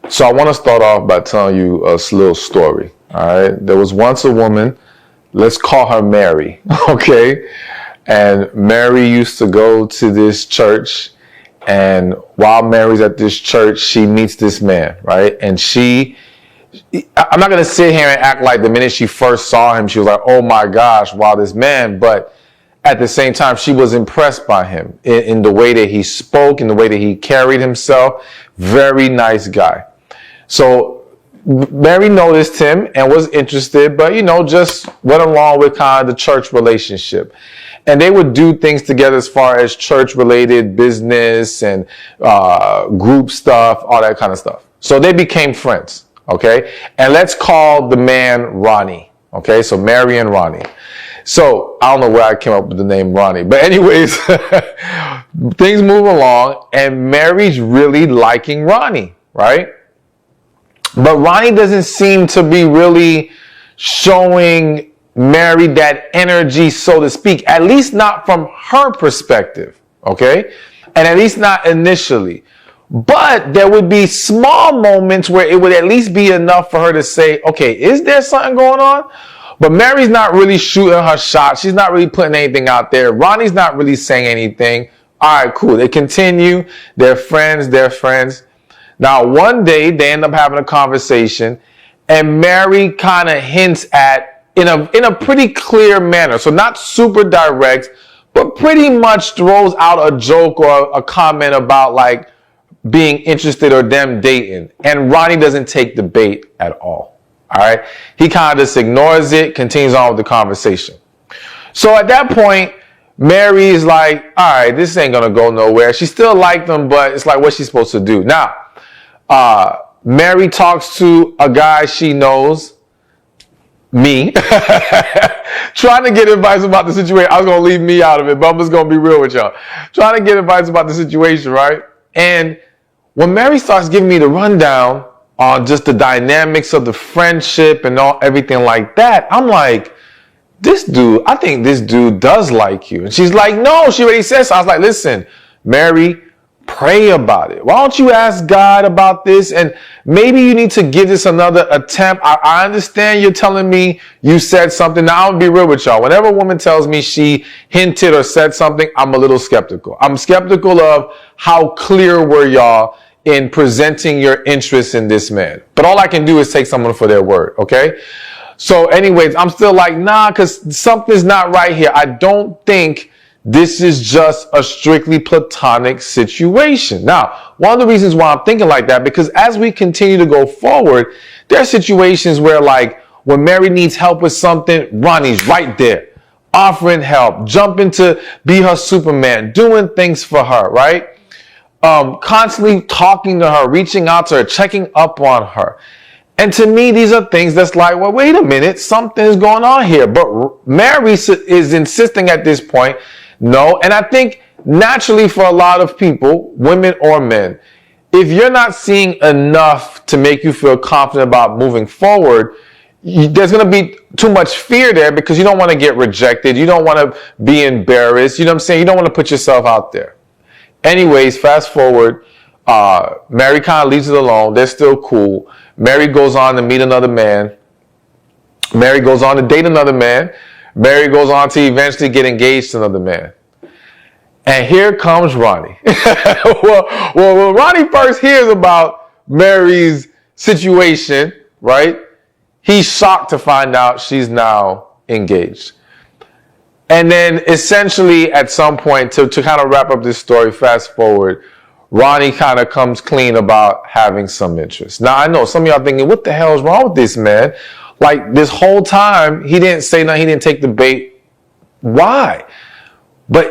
So I want to start off by telling you a little story. All right. There was once a woman, let's call her Mary. Okay. And Mary used to go to this church. And while Mary's at this church, she meets this man, right? And I'm not going to sit here and act like the minute she first saw him, she was like, oh my gosh, wow, this man. But at the same time, she was impressed by him in the way that he spoke, in the way that he carried himself. Very nice guy. So Mary noticed him and was interested, but, just went along with kind of the church relationship. And they would do things together as far as church-related business and group stuff, all that kind of stuff. So they became friends, okay? And let's call the man Ronnie, okay? So Mary and Ronnie. So I don't know where I came up with the name Ronnie. But anyways, things move along, and Mary's really liking Ronnie, right? But Ronnie doesn't seem to be really showing Mary that energy, so to speak, at least not from her perspective, okay? And at least not initially. But there would be small moments where it would at least be enough for her to say, okay, is there something going on? But Mary's not really shooting her shot. She's not really putting anything out there. Ronnie's not really saying anything. All right, cool. They continue. They're friends. Now, one day they end up having a conversation, and Mary kind of hints at, in a pretty clear manner, so not super direct, but pretty much throws out a joke or a comment about like being interested or them dating. And Ronnie doesn't take the bait at all. All right. He kind of just ignores it, continues on with the conversation. So at that point, Mary is like, all right, this ain't going to go nowhere. She still liked him, but it's like, what's she supposed to do? Now, Mary talks to a guy she knows, me, trying to get advice about the situation. I was going to leave me out of it, but I'm just going to be real with y'all. Trying to get advice about the situation, right? And when Mary starts giving me the rundown on just the dynamics of the friendship and everything like that, I'm like, I think this dude does like you. And she's like, no, she already said so. I was like, listen, Mary, pray about it. Why don't you ask God about this? And maybe you need to give this another attempt. I understand you're telling me you said something. Now, I'm going to be real with y'all. Whenever a woman tells me she hinted or said something, I'm a little skeptical. I'm skeptical of how clear were y'all in presenting your interest in this man. But all I can do is take someone for their word, okay? So anyways, I'm still like, nah, because something's not right here. I don't think this is just a strictly platonic situation. Now, one of the reasons why I'm thinking like that, because as we continue to go forward, there are situations where, like, when Mary needs help with something, Ronnie's right there, offering help, jumping to be her Superman, doing things for her, right? Constantly talking to her, reaching out to her, checking up on her. And to me, these are things that's like, well, wait a minute, something's going on here. But Mary is insisting at this point, no. And I think naturally for a lot of people, women or men, if you're not seeing enough to make you feel confident about moving forward, there's going to be too much fear there because you don't want to get rejected. You don't want to be embarrassed. You know what I'm saying? You don't want to put yourself out there. Anyways, fast forward, Mary kind of leaves it alone. They're still cool. Mary goes on to meet another man. Mary goes on to date another man. Mary goes on to eventually get engaged to another man. And here comes Ronnie. well, when Ronnie first hears about Mary's situation, right, he's shocked to find out she's now engaged. And then essentially at some point, to kind of wrap up this story, fast forward, Ronnie kind of comes clean about having some interest. Now, I know some of y'all thinking, what the hell is wrong with this man? Like, this whole time, he didn't say nothing, he didn't take the bait. Why? But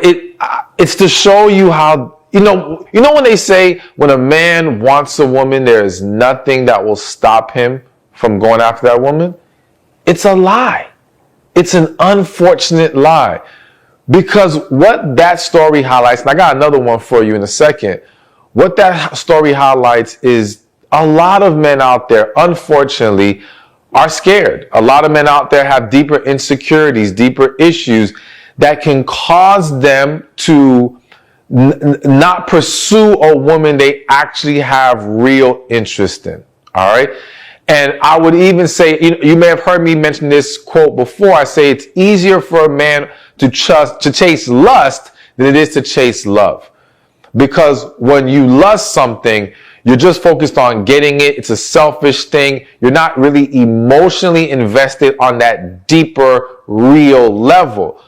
it's to show you how, you know when they say when a man wants a woman, there is nothing that will stop him from going after that woman? It's a lie. It's an unfortunate lie. Because what that story highlights, and I got another one for you in a second, what that story highlights is a lot of men out there, unfortunately, are scared. A lot of men out there have deeper insecurities, deeper issues that can cause them to not pursue a woman they actually have real interest in. All right. And I would even say, you may have heard me mention this quote before. I say it's easier for a man to chase lust than it is to chase love. Because when you lust something, you're just focused on getting it. It's a selfish thing. You're not really emotionally invested on that deeper, real level.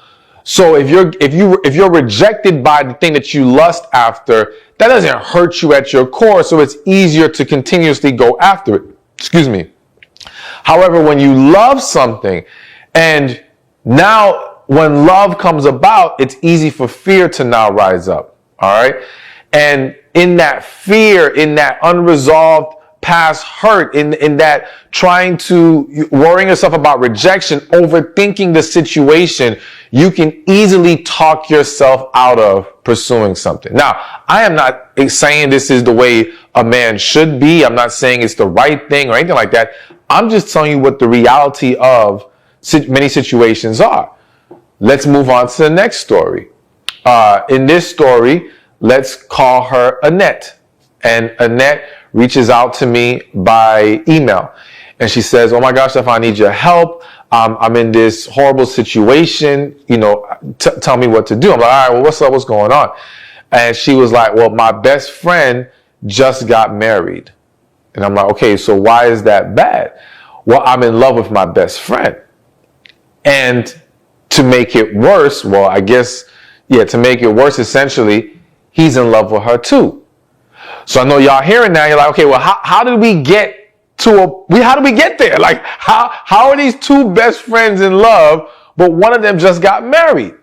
So if you're rejected by the thing that you lust after, that doesn't hurt you at your core. So it's easier to continuously go after it. Excuse me. However, when you love something, and now when love comes about, it's easy for fear to now rise up. All right. And in that fear, in that unresolved past hurt, in that worrying yourself about rejection, overthinking the situation, you can easily talk yourself out of pursuing something. Now, I am not saying this is the way a man should be. I'm not saying it's the right thing or anything like that. I'm just telling you what the reality of many situations are. Let's move on to the next story. In this story, let's call her Annette. And Annette reaches out to me by email. And she says, oh my gosh, Stephan, I need your help. I'm in this horrible situation. Tell me what to do. I'm like, all right, well, what's up? What's going on? And she was like, well, my best friend just got married. And I'm like, okay, so why is that bad? Well, I'm in love with my best friend. And to make it worse, well, I guess, to make it worse, essentially, he's in love with her too. So I know y'all hearing now, you're like, okay, well, how did we get how did we get there? Like, how are these two best friends in love, but one of them just got married?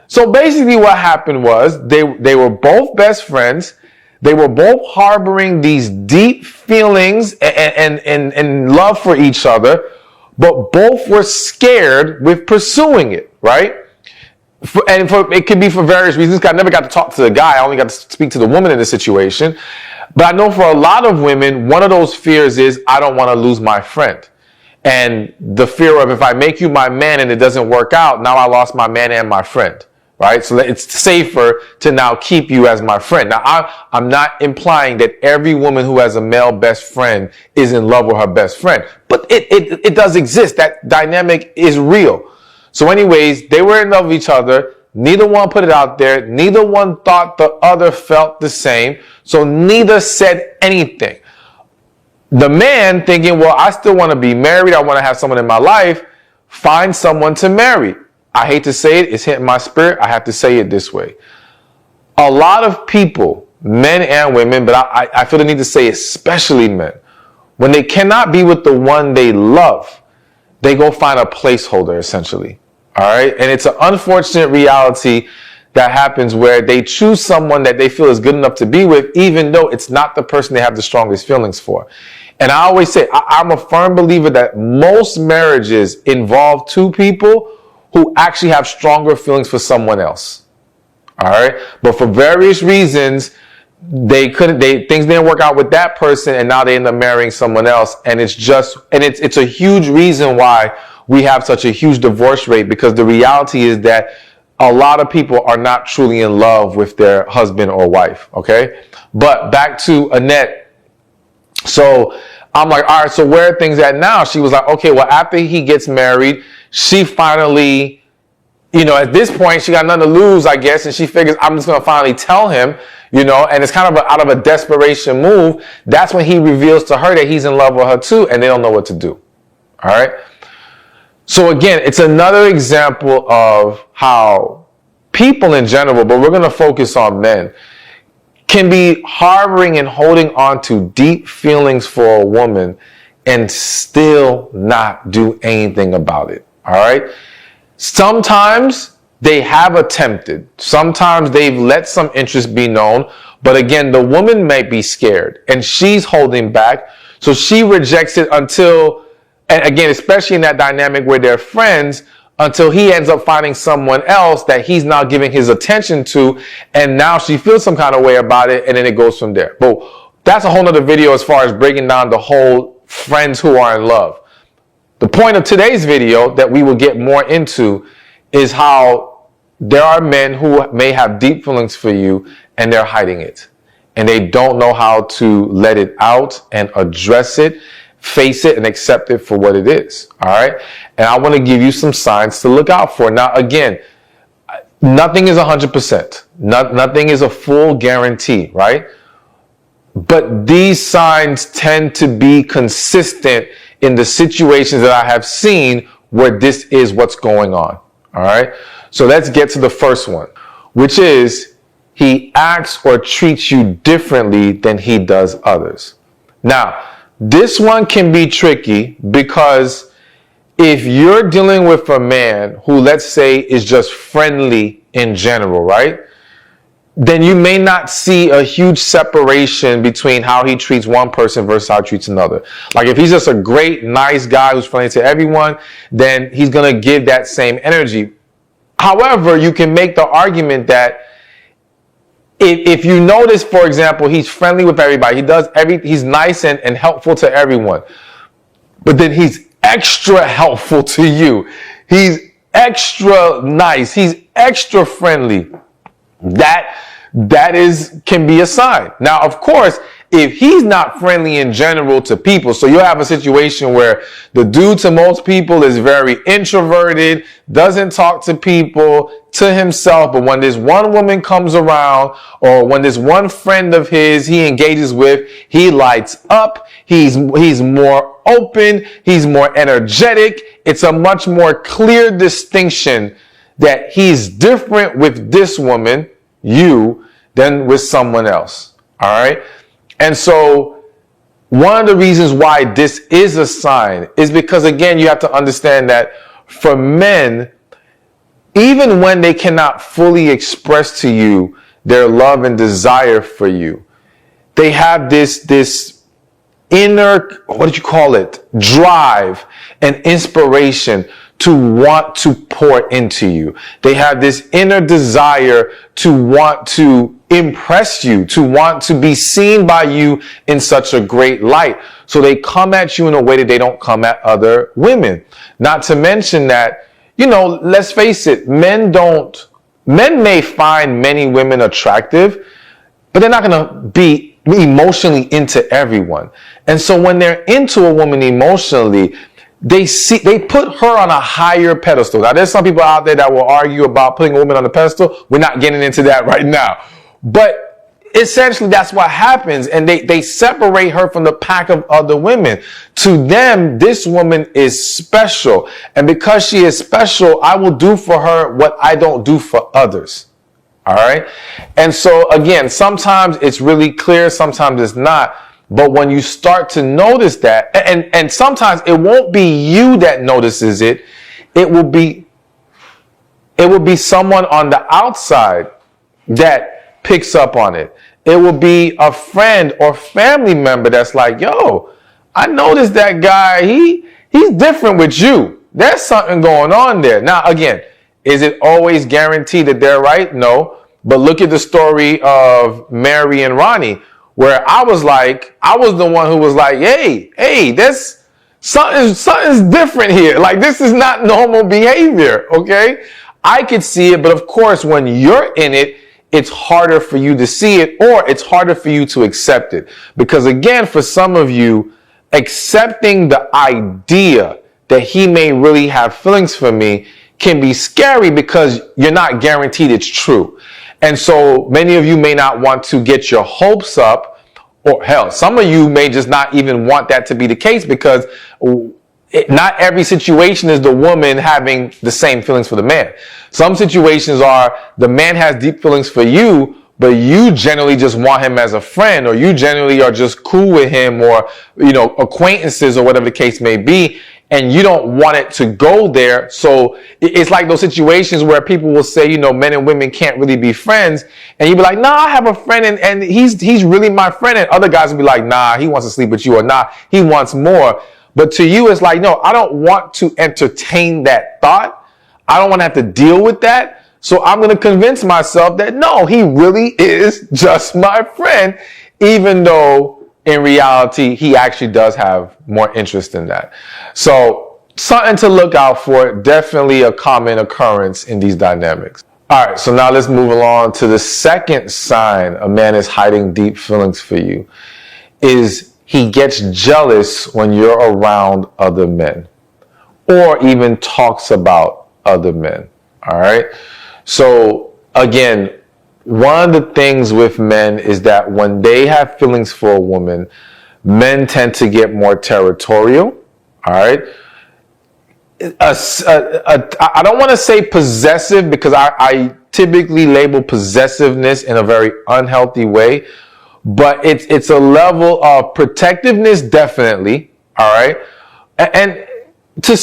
So basically what happened was they were both best friends. They were both harboring these deep feelings and love for each other, but both were scared with pursuing it, right? It could be for various reasons. I never got to talk to the guy. I only got to speak to the woman in the situation. But I know for a lot of women, one of those fears is, I don't want to lose my friend. And the fear of, if I make you my man and it doesn't work out, now I lost my man and my friend, right? So it's safer to now keep you as my friend. Now, I'm not implying that every woman who has a male best friend is in love with her best friend. But it does exist. That dynamic is real. So anyways, they were in love with each other. Neither one put it out there. Neither one thought the other felt the same. So neither said anything. The man thinking, well, I still want to be married. I want to have someone in my life. Find someone to marry. I hate to say it. It's hitting my spirit. I have to say it this way. A lot of people, men and women, but I feel the need to say especially men, when they cannot be with the one they love, they go find a placeholder, essentially. All right. And it's an unfortunate reality that happens where they choose someone that they feel is good enough to be with, even though it's not the person they have the strongest feelings for. And I always say, I'm a firm believer that most marriages involve two people who actually have stronger feelings for someone else. All right. But for various reasons, things didn't work out with that person, and now they end up marrying someone else. And it's a huge reason why we have such a huge divorce rate, because the reality is that a lot of people are not truly in love with their husband or wife. Okay. But back to Annette. So I'm like, all right, so where are things at now? She was like, okay, well, after he gets married, she finally, at this point, she got nothing to lose, I guess. And she figures, I'm just going to finally tell him, and it's kind of out of a desperation move. That's when he reveals to her that he's in love with her too, and they don't know what to do. All right. So again, it's another example of how people in general, but we're going to focus on men, can be harboring and holding on to deep feelings for a woman and still not do anything about it. All right. Sometimes they have attempted. Sometimes they've let some interest be known. But again, the woman may be scared and she's holding back. So she rejects it until, and again, especially in that dynamic where they're friends, until he ends up finding someone else that he's now giving his attention to. And now she feels some kind of way about it. And then it goes from there. But that's a whole nother video as far as breaking down the whole friends who are in love. The point of today's video that we will get more into is how there are men who may have deep feelings for you and they're hiding it. And they don't know how to let it out and address it, face it, and accept it for what it is. All right. And I want to give you some signs to look out for. Now, again, nothing is 100%. Nothing is a full guarantee, right? But these signs tend to be consistent in the situations that I have seen where this is what's going on. All right. So let's get to the first one, which is he acts or treats you differently than he does others. Now, this one can be tricky because if you're dealing with a man who, let's say, is just friendly in general, right? Then you may not see a huge separation between how he treats one person versus how he treats another. Like if he's just a great, nice guy who's friendly to everyone, then he's going to give that same energy. However, you can make the argument that if you notice, for example, he's friendly with everybody, he's nice and helpful to everyone, but then he's extra helpful to you. He's extra nice. He's extra friendly. That can be a sign. Now, of course, if he's not friendly in general to people, so you'll have a situation where the dude to most people is very introverted, doesn't talk to people, to himself, but when this one woman comes around or when this one friend of his he engages with, he lights up, he's more open, he's more energetic. It's a much more clear distinction that he's different with this woman, you, than with someone else. All right. And so one of the reasons why this is a sign is because, again, you have to understand that for men, even when they cannot fully express to you their love and desire for you, they have this inner, drive and inspiration to want to pour into you. They have this inner desire to want to impress you, to want to be seen by you in such a great light. So they come at you in a way that they don't come at other women. Not to mention that, let's face it, men may find many women attractive, but they're not going to be emotionally into everyone. And so when they're into a woman emotionally, they put her on a higher pedestal. Now, there's some people out there that will argue about putting a woman on a pedestal. We're not getting into that right now. But essentially, that's what happens. And they separate her from the pack of other women. To them, this woman is special. And because she is special, I will do for her what I don't do for others. All right. And so, again, sometimes it's really clear, sometimes it's not. But when you start to notice that, and sometimes it won't be you that notices it, it will be someone on the outside that picks up on it. It will be a friend or family member that's like, yo, I noticed that guy, he's different with you. There's something going on there. Now, again, is it always guaranteed that they're right? No. But look at the story of Mary and Ronnie, where I was the one who was like, hey, there's something's different here. Like, this is not normal behavior, okay? I could see it, but of course, when you're in it, it's harder for you to see it, or it's harder for you to accept it. Because again, for some of you, accepting the idea that he may really have feelings for me can be scary because you're not guaranteed it's true. And so many of you may not want to get your hopes up, or hell, some of you may just not even want that to be the case because not every situation is the woman having the same feelings for the man. Some situations are the man has deep feelings for you, but you generally just want him as a friend, or you generally are just cool with him, or, acquaintances or whatever the case may be. And you don't want it to go there. So it's like those situations where people will say, men and women can't really be friends. And you'd be like, nah, I have a friend and he's really my friend. And other guys will be like, nah, he wants to sleep with you, or nah, he wants more. But to you, it's like, no, I don't want to entertain that thought. I don't want to have to deal with that. So I'm going to convince myself that no, he really is just my friend, even though in reality, he actually does have more interest in that. So something to look out for. Definitely a common occurrence in these dynamics. All right, so now let's move along to the second sign a man is hiding deep feelings for you is he gets jealous when you're around other men or even talks about other men. All right. So again, one of the things with men is that when they have feelings for a woman, men tend to get more territorial. All right. I don't want to say possessive because I typically label possessiveness in a very unhealthy way, but it's a level of protectiveness, definitely. All right. And for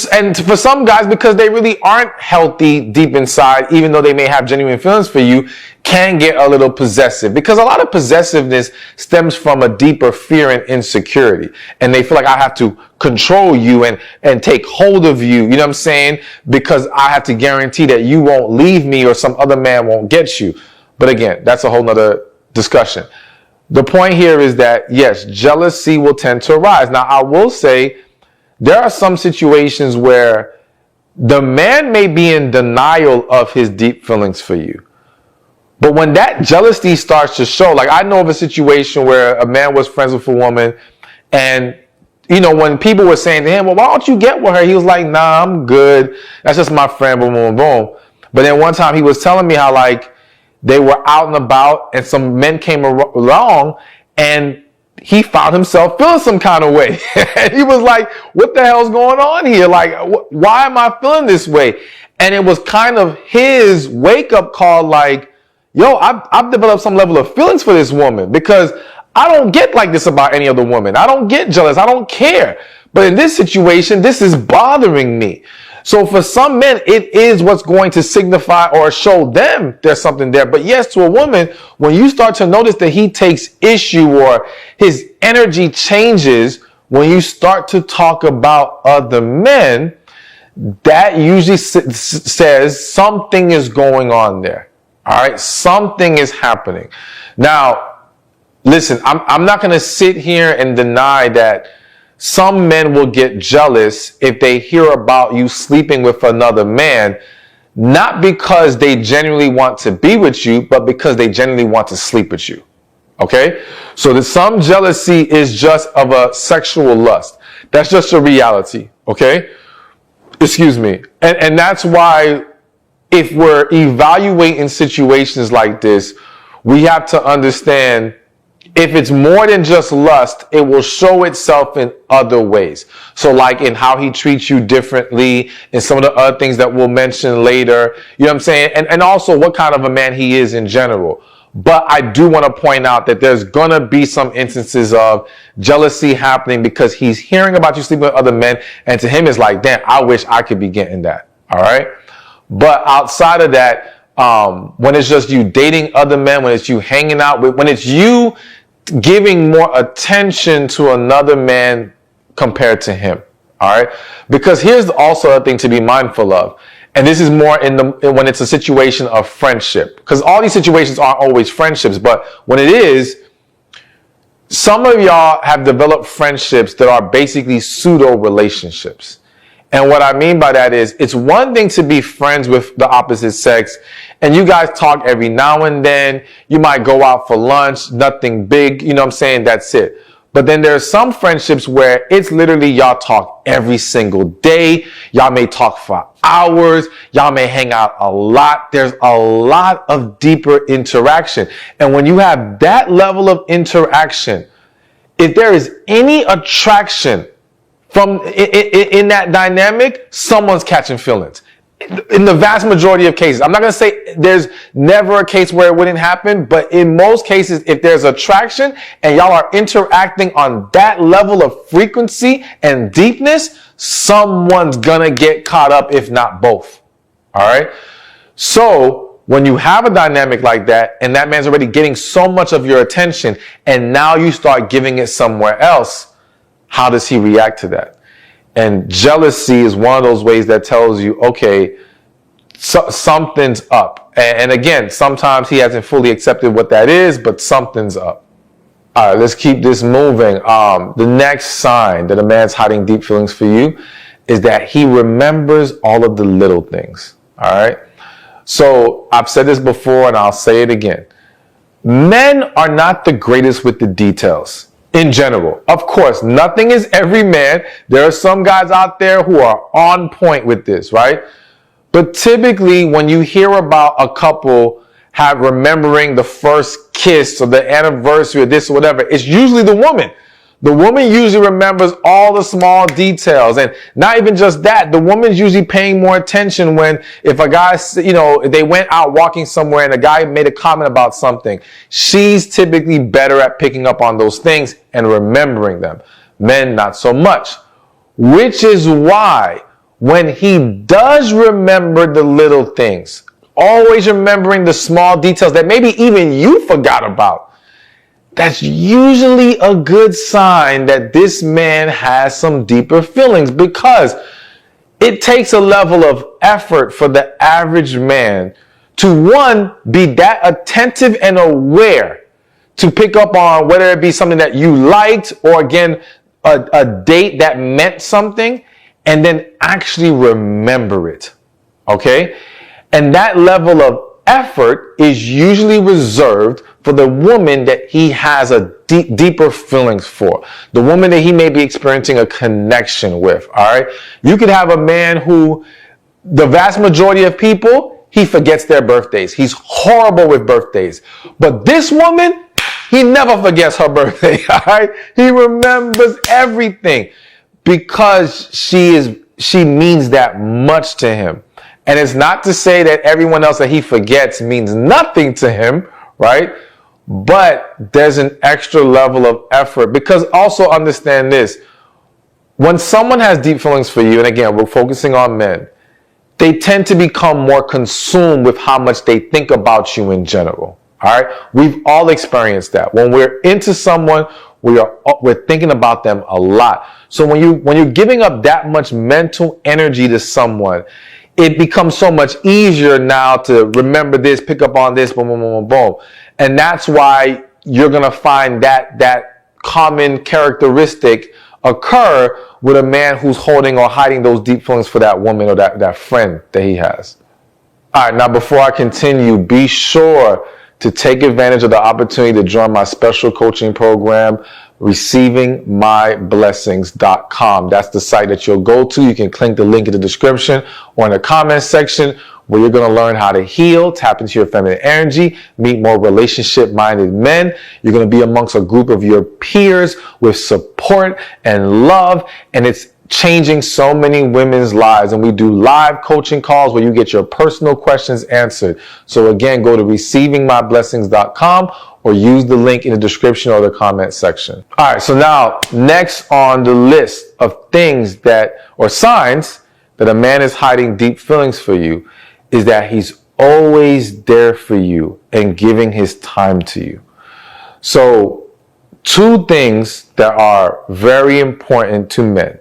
some guys, because they really aren't healthy deep inside, even though they may have genuine feelings for you, can get a little possessive, because a lot of possessiveness stems from a deeper fear and insecurity, and they feel like I have to control you and take hold of you, you know what I'm saying, because I have to guarantee that you won't leave me or some other man won't get you. But again, that's a whole nother discussion. The point here is that yes, jealousy will tend to arise. Now I will say there are some situations where the man may be in denial of his deep feelings for you. But when that jealousy starts to show, like I know of a situation where a man was friends with a woman, and you know, when people were saying to him, well, why don't you get with her? He was like, nah, I'm good. That's just my friend, boom, boom, boom. But then one time he was telling me how like they were out and about and some men came along and he found himself feeling some kind of way. And he was like, what the hell's going on here? Like, why am I feeling this way? And it was kind of his wake up call, like, yo, I've developed some level of feelings for this woman because I don't get like this about any other woman. I don't get jealous. I don't care. But in this situation, this is bothering me. So for some men, it is what's going to signify or show them there's something there. But yes, to a woman, when you start to notice that he takes issue or his energy changes when you start to talk about other men, that usually says something is going on there. All right. Something is happening. Now, listen, I'm not going to sit here and deny that some men will get jealous if they hear about you sleeping with another man, not because they genuinely want to be with you, but because they genuinely want to sleep with you. Okay? So that some jealousy is just of a sexual lust. That's just a reality. Okay? Excuse me. And that's why if we're evaluating situations like this, we have to understand if it's more than just lust, it will show itself in other ways. So like in how he treats you differently, and some of the other things that we'll mention later, you know what I'm saying? And also what kind of a man he is in general. But I do want to point out that there's going to be some instances of jealousy happening because he's hearing about you sleeping with other men, and to him it's like, damn, I wish I could be getting that. All right? But outside of that, when it's just you dating other men, when it's you hanging out with, when it's you giving more attention to another man compared to him. All right. Because here's also a thing to be mindful of. And this is more when it's a situation of friendship, because all these situations aren't always friendships, but when it is, some of y'all have developed friendships that are basically pseudo relationships. And what I mean by that is, it's one thing to be friends with the opposite sex and you guys talk every now and then. You might go out for lunch, nothing big, you know what I'm saying? That's it. But then there are some friendships where it's literally y'all talk every single day. Y'all may talk for hours. Y'all may hang out a lot. There's a lot of deeper interaction. And when you have that level of interaction, if there is any attraction from in that dynamic, someone's catching feelings. In the vast majority of cases, I'm not going to say there's never a case where it wouldn't happen, but in most cases, if there's attraction and y'all are interacting on that level of frequency and deepness, someone's going to get caught up, if not both. All right. So when you have a dynamic like that and that man's already getting so much of your attention and now you start giving it somewhere else, how does he react to that? And jealousy is one of those ways that tells you, okay, something's up. And again, sometimes he hasn't fully accepted what that is, but something's up. All right, let's keep this moving. The next sign that a man's hiding deep feelings for you is that he remembers all of the little things. All right. So I've said this before and I'll say it again. Men are not the greatest with the details in general. Of course, nothing is every man. There are some guys out there who are on point with this, right? But typically when you hear about a couple remembering the first kiss or the anniversary or this or whatever, it's usually the woman. The woman usually remembers all the small details, and not even just that. The woman's usually paying more attention when, if a guy, they went out walking somewhere and a guy made a comment about something, she's typically better at picking up on those things and remembering them. Men, not so much. Which is why when he does remember the little things, always remembering the small details that maybe even you forgot about, that's usually a good sign that this man has some deeper feelings, because it takes a level of effort for the average man to, one, be that attentive and aware to pick up on whether it be something that you liked or, again, a date that meant something, and then actually remember it. Okay? And that level of effort is usually reserved for the woman that he has a deeper feelings for, the woman that he may be experiencing a connection with. All right, you could have a man who, the vast majority of people, he forgets their birthdays. He's horrible with birthdays. But this woman, he never forgets her birthday. All right, he remembers everything because she means that much to him. And it's not to say that everyone else that he forgets means nothing to him, right? But there's an extra level of effort, because also understand this. When someone has deep feelings for you, and again, we're focusing on men, they tend to become more consumed with how much they think about you in general. All right? We've all experienced that. When we're into someone, we're thinking about them a lot. So when you're giving up that much mental energy to someone, it becomes so much easier now to remember this, pick up on this, boom, boom, boom, boom. And that's why you're going to find that common characteristic occur with a man who's holding or hiding those deep feelings for that woman or that friend that he has. All right, now before I continue, be sure to take advantage of the opportunity to join my special coaching program, receivingmyblessings.com. That's the site that you'll go to. You can click the link in the description or in the comment section, where you're going to learn how to heal, tap into your feminine energy, meet more relationship-minded men. You're going to be amongst a group of your peers with support and love, and it's changing so many women's lives. And we do live coaching calls where you get your personal questions answered. So again, go to receivingmyblessings.com or use the link in the description or the comment section. All right, so now next on the list of things or signs that a man is hiding deep feelings for you is that he's always there for you and giving his time to you. So two things that are very important to men,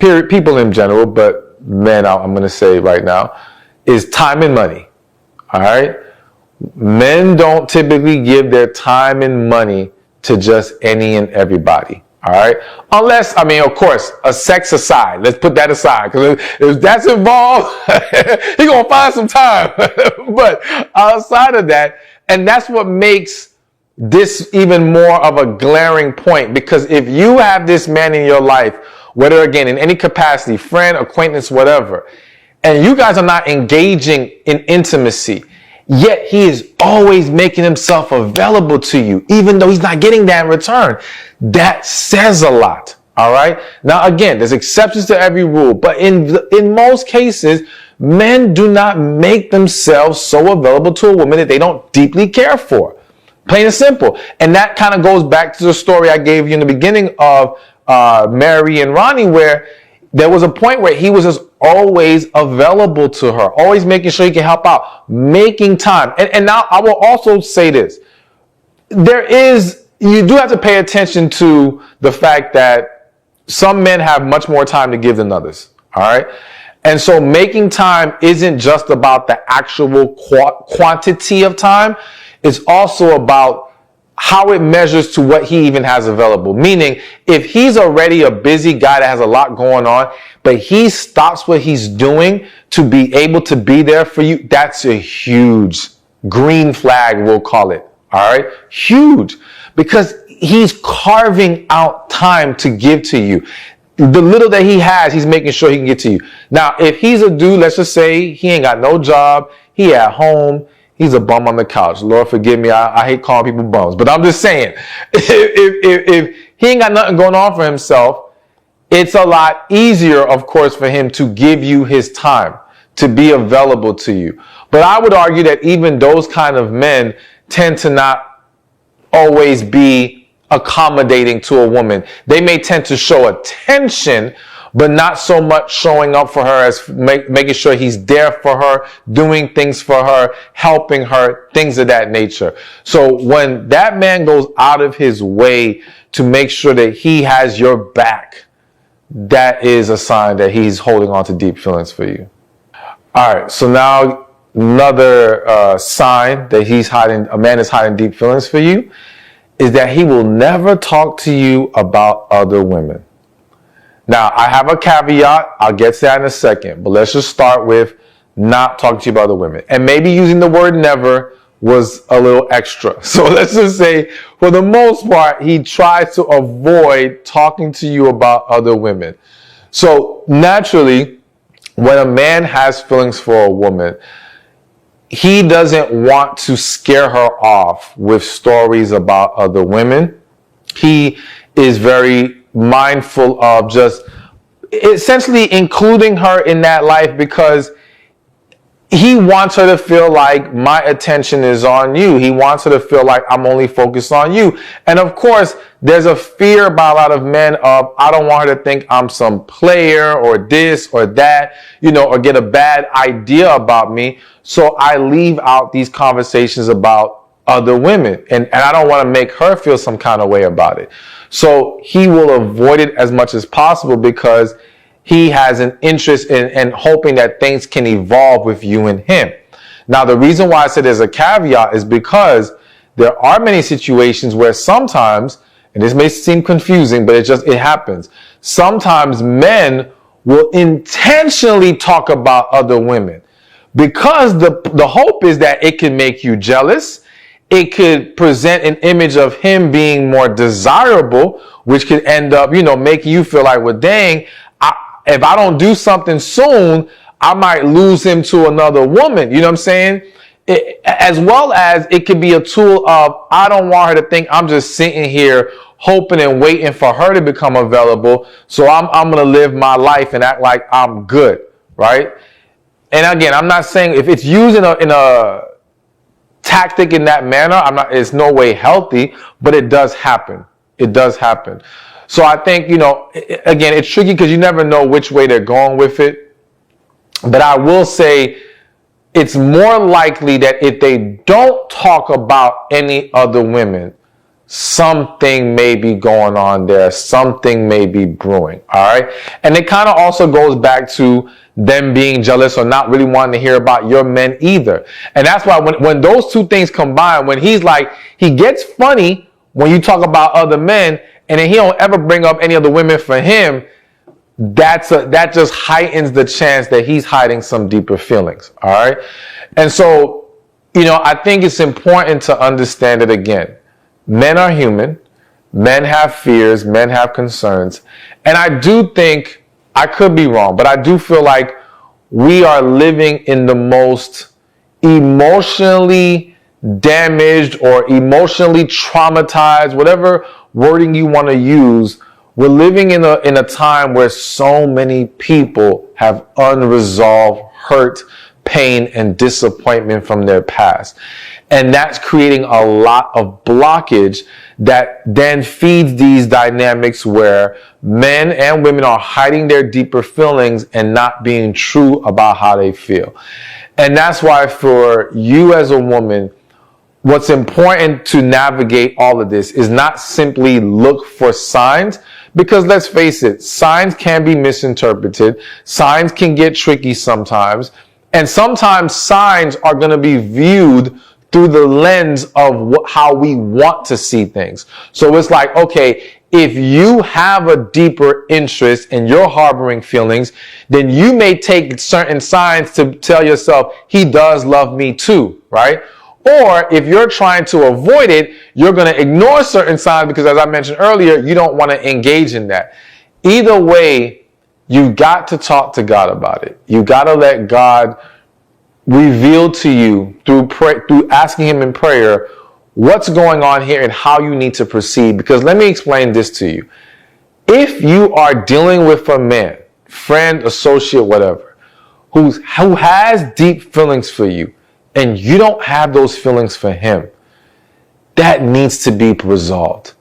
people in general, but men, I'm going to say right now, is time and money. All right? Men don't typically give their time and money to just any and everybody. All right? Unless, of course, a sex aside. Let's put that aside. Because if that's involved, he's going to find some time. But outside of that, and that's what makes this even more of a glaring point. Because if you have this man in your life, whether, again, in any capacity, friend, acquaintance, whatever, and you guys are not engaging in intimacy, yet he is always making himself available to you, even though he's not getting that in return, that says a lot. All right? Now, again, there's exceptions to every rule, but in most cases, men do not make themselves so available to a woman that they don't deeply care for. Plain and simple. And that kind of goes back to the story I gave you in the beginning of Mary and Ronnie, where there was a point where he was just always available to her, always making sure he can help out, making time. And now I will also say this. You do have to pay attention to the fact that some men have much more time to give than others. All right. And so making time isn't just about the actual quantity of time. It's also about how it measures to what he even has available. Meaning, if he's already a busy guy that has a lot going on, but he stops what he's doing to be able to be there for you, that's a huge green flag, we'll call it. All right? Huge. Because he's carving out time to give to you. The little that he has, he's making sure he can get to you. Now, if he's a dude, let's just say he ain't got no job, he at home, he's a bum on the couch. Lord forgive me, I hate calling people bums. But I'm just saying, if he ain't got nothing going on for himself, it's a lot easier, of course, for him to give you his time, to be available to you. But I would argue that even those kind of men tend to not always be accommodating to a woman. They may tend to show attention, but not so much showing up for her as making sure he's there for her, doing things for her, helping her, things of that nature. So when that man goes out of his way to make sure that he has your back, that is a sign that he's holding on to deep feelings for you. All right, so now another sign that a man is hiding deep feelings for you is that he will never talk to you about other women. Now, I have a caveat. I'll get to that in a second, but let's just start with not talking to you about other women. And maybe using the word never was a little extra. So let's just say, for the most part, he tries to avoid talking to you about other women. So naturally, when a man has feelings for a woman, he doesn't want to scare her off with stories about other women. He is very mindful of just essentially including her in that life because he wants her to feel like my attention is on you. He wants her to feel like I'm only focused on you. And of course, there's a fear by a lot of men of, I don't want her to think I'm some player or this or that, or get a bad idea about me. So I leave out these conversations about other women. And I don't want to make her feel some kind of way about it. So he will avoid it as much as possible because he has an interest in hoping that things can evolve with you and him. Now, the reason why I said there's a caveat is because there are many situations where sometimes, and this may seem confusing, but it happens. Sometimes men will intentionally talk about other women because the hope is that it can make you jealous. It could present an image of him being more desirable, which could end up, making you feel like, well, dang, if I don't do something soon, I might lose him to another woman. You know what I'm saying? As well as it could be a tool of, I don't want her to think I'm just sitting here hoping and waiting for her to become available. So I'm going to live my life and act like I'm good. Right? And again, I'm not saying if it's used in a tactic in that manner, it's no way healthy, but it does happen. It does happen. So I think, again, it's tricky because you never know which way they're going with it. But I will say it's more likely that if they don't talk about any other women, something may be going on there. Something may be brewing. All right. And it kind of also goes back to them being jealous or not really wanting to hear about your men either. And that's why when those two things combine, when he gets funny when you talk about other men, and then he don't ever bring up any other women for him, that just heightens the chance that he's hiding some deeper feelings. All right. And so, I think it's important to understand it again. Men are human. Men have fears. Men have concerns. And I do think, I could be wrong, but I do feel like we are living in the most emotionally damaged or emotionally traumatized, whatever wording you want to use. We're living in a time where so many people have unresolved hurt, pain, and disappointment from their past. And that's creating a lot of blockage that then feeds these dynamics where men and women are hiding their deeper feelings and not being true about how they feel. And that's why for you as a woman, what's important to navigate all of this is not simply look for signs, because let's face it, signs can be misinterpreted. Signs can get tricky sometimes. And sometimes signs are going to be viewed through the lens of how we want to see things. So it's like, okay, if you have a deeper interest and you're harboring feelings, then you may take certain signs to tell yourself, he does love me too, right? Or if you're trying to avoid it, you're going to ignore certain signs because, as I mentioned earlier, you don't want to engage in that. Either way, you got to talk to God about it. You got to let God reveal to you through asking him in prayer what's going on here and how you need to proceed. Because let me explain this to you. If you are dealing with a man, friend, associate, whatever, who has deep feelings for you, and you don't have those feelings for him, that needs to be resolved.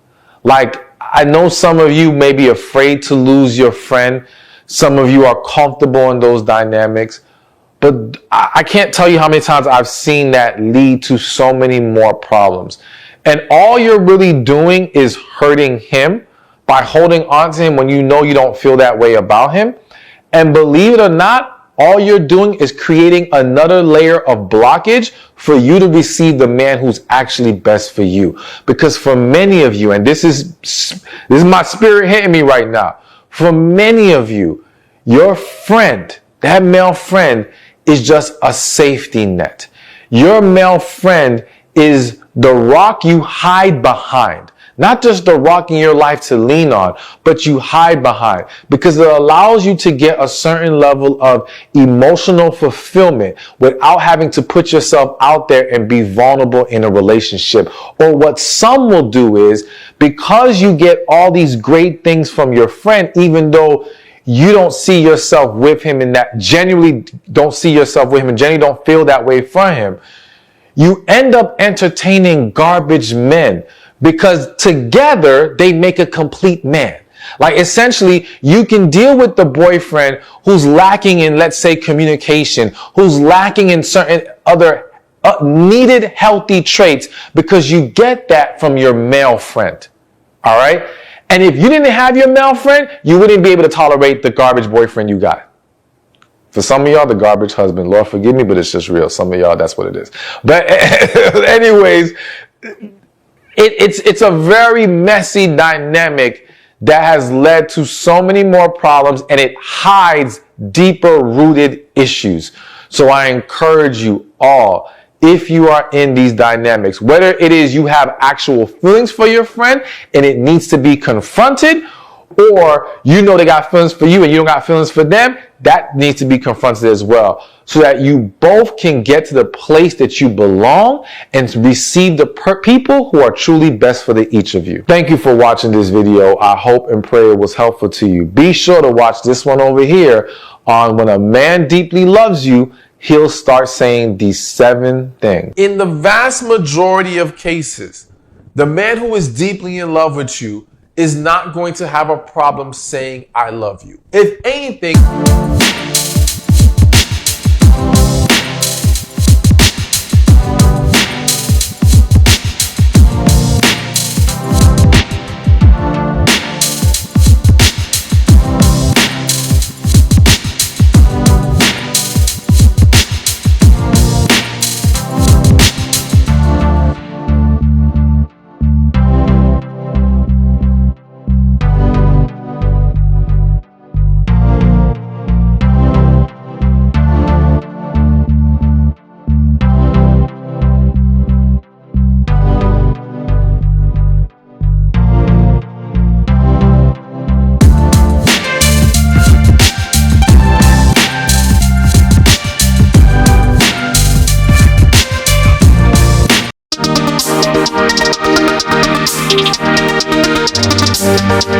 Like, I know some of you may be afraid to lose your friend. Some of you are comfortable in those dynamics. But I can't tell you how many times I've seen that lead to so many more problems. And all you're really doing is hurting him by holding on to him when you know you don't feel that way about him. And believe it or not, all you're doing is creating another layer of blockage for you to receive the man who's actually best for you. Because for many of you, and this is my spirit hitting me right now, for many of you, your friend, that male friend, is just a safety net. Your male friend is the rock you hide behind. Not just the rock in your life to lean on, but you hide behind, because it allows you to get a certain level of emotional fulfillment without having to put yourself out there and be vulnerable in a relationship. Or what some will do is, because you get all these great things from your friend, even though you don't see yourself with him and that genuinely don't see yourself with him and genuinely don't feel that way for him, you end up entertaining garbage men. Because together, they make a complete man. Like, essentially, you can deal with the boyfriend who's lacking in, let's say, communication, who's lacking in certain other needed healthy traits, because you get that from your male friend. All right? And if you didn't have your male friend, you wouldn't be able to tolerate the garbage boyfriend you got. For some of y'all, the garbage husband. Lord forgive me, but it's just real. Some of y'all, that's what it is. But anyways, it's a very messy dynamic that has led to so many more problems, and it hides deeper rooted issues. So I encourage you all, if you are in these dynamics, whether it is you have actual feelings for your friend and it needs to be confronted, or you know they got feelings for you and you don't got feelings for them, that needs to be confronted as well, so that you both can get to the place that you belong and receive the people who are truly best for each of you. Thank you for watching this video. I hope and pray it was helpful to you. Be sure to watch this one over here on when a man deeply loves you, he'll start saying these 7 things. In the vast majority of cases, the man who is deeply in love with you is not going to have a problem saying, I love you. If anything,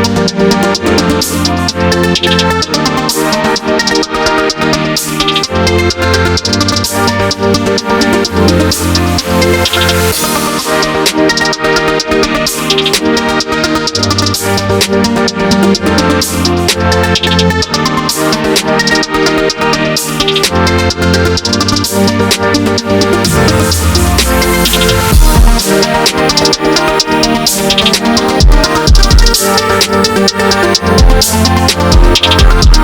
We'll be right back.